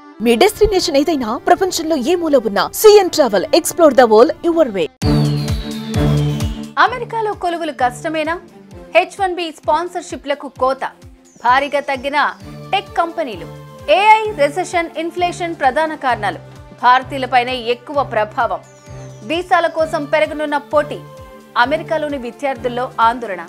మీ destination ఏదైనా ప్రపంచంలో ఏ మూల ఉన్నా CN travel explore the world your way. అమెరికాలో కొలువులు కష్టమేనా? H1B స్పాన్సర్షిప్లకు కోత, భారీగా తగ్గిన టెక్ కంపెనీలు, AI, రెసెషన్, ఇన్ఫ్లేషన్ ప్రధాన కారణాలు. భారతీయులపైనే ఎక్కువ ప్రభావం. వీసాల కోసం పెరగనున్న పోటీ, అమెరికాలోని విద్యార్థుల్లో ఆందోళన.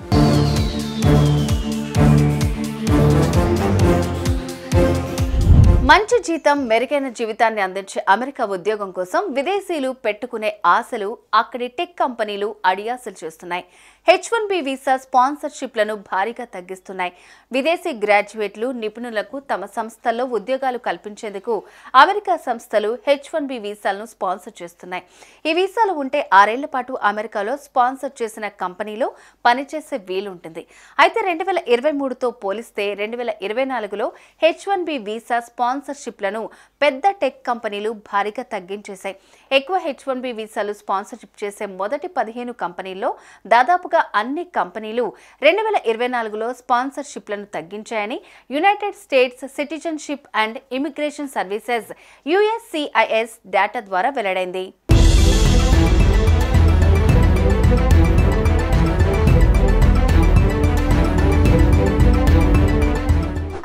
మంచి జీతం, మెరుగైన జీవితాన్ని అందించే అమెరికా ఉద్యోగం కోసం విదేశీయులు పెట్టుకునే ఆశలు అక్కడి టెక్ కంపెనీలు అడియాసలు చేస్తున్నాయి. H1B వీసా స్పాన్సర్షిప్లను భారీగా తగ్గిస్తున్నాయి. విదేశీ గ్రాడ్యుయేట్లు, నిపుణులకు తమ సంస్థల్లో ఉద్యోగాలు కల్పించేందుకు అమెరికా సంస్థలు H1B వీసాలను స్పాన్సర్ చేస్తున్నాయి. ఈ వీసాలు ఉంటే 6 ఏళ్ల పాటు అమెరికాలో స్పాన్సర్ చేసిన కంపెనీలో పనిచేసే వీలుంటుంది. అయితే 2023తో పోలిస్తే 2024లో H1B వీసా స్పాన్సర్షిప్లను పెద్ద టెక్ కంపెనీలు భారీగా తగ్గించేశాయి. ఎక్కువ H1B వీసాలు స్పాన్సర్షిప్ చేసే మొదటి 15 కంపెనీల్లో దాదాపుగా అన్ని కంపెనీలు 2024లో స్పాన్సర్షిప్లను తగ్గించాయని United States citizenship and immigration services USCIS data ద్వారా వెల్లడైంది.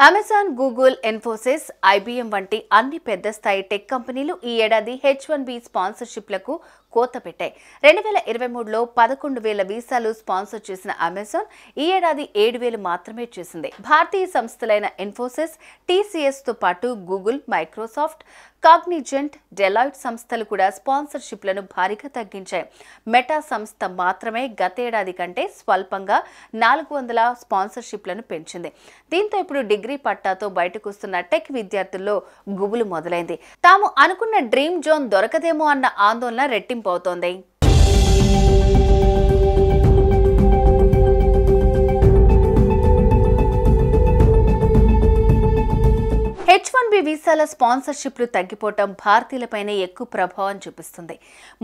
అమెజాన్, గూగుల్, ఇన్ఫోసిస్, IBM వంటి అన్ని పెద్ద స్థాయి టెక్ కంపెనీలు ఈ ఏడాది H1B స్పాన్సర్షిప్లకు కోత పెట్టాయి. 2023లో 11,000 వీసాలు స్పాన్సర్ చేసిన అమెజాన్ ఈ ఏడాది 7,000 మాత్రమే చేసింది. భారతీయ సంస్థలైన ఇన్ఫోసిస్, TCS తో పాటు గూగుల్, మైక్రోసాఫ్ట్, కాగ్నిజెంట్, డెలాయిట్ సంస్థలు కూడా స్పాన్సర్షిప్లను భారీగా తగ్గించాయి. మెటా సంస్థ మాత్రమే గతేడాది కంటే స్వల్పంగా 400 స్పాన్సర్షిప్లను పెంచింది. దీంతో ఇప్పుడు డిగ్రీ పట్టాతో బయటకు వస్తున్న టెక్ విద్యార్థుల్లో గుబులు మొదలైంది. తాము అనుకున్న డ్రీమ్ జోన్ దొరకదేమో అన్న ఆందోళన రెట్టింపవుతోంది. H1B వీసాల స్పాన్సర్షిప్లు తగ్గిపోవటం భారతీయులపైనే ఎక్కువ ప్రభావం చూపిస్తుంది.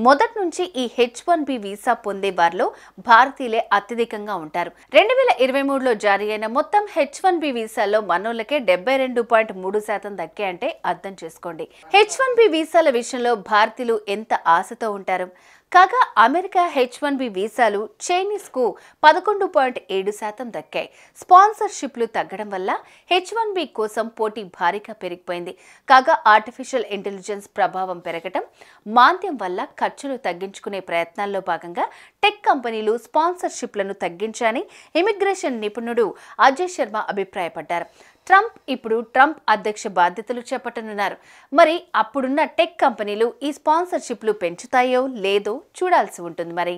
మొదటి నుంచి ఈ H1B వీసా పొందే వారిలో భారతీయులే అత్యధికంగా ఉంటారు. 2023లో జారీ అయిన మొత్తం H1B వీసాల్లో మనోళ్ళకే 72.3% దక్కాయంటే అర్థం చేసుకోండి. H1B వీసాల విషయంలో భారతీయులు ఎంత ఆశతో ఉంటారు. కాగా అమెరికా H1B వీసాలు చైనీస్ కు 11.7% దక్కాయి. స్పాన్సర్షిప్లు తగ్గడం వల్ల H1B కోసం పోటీ భారీగా పెరిగిపోయింది. కాగా ఆర్టిఫిషియల్ ఇంటెలిజెన్స్ ప్రభావం పెరగటం, మాంద్యం వల్ల ఖర్చులు తగ్గించుకునే ప్రయత్నాల్లో భాగంగా టెక్ కంపెనీలు స్పాన్సర్షిప్లను తగ్గించాలని ఇమిగ్రేషన్ నిపుణుడు అజయ్ శర్మ అభిప్రాయపడ్డారు. ట్రంప్ అధ్యక్ష బాధ్యతలు చేపట్టనున్నారు. మరి అప్పుడున్న టెక్ కంపెనీలు ఈ స్పాన్సర్షిప్లు పెంచుతాయో లేదో చూడాల్సి ఉంటుంది మరి.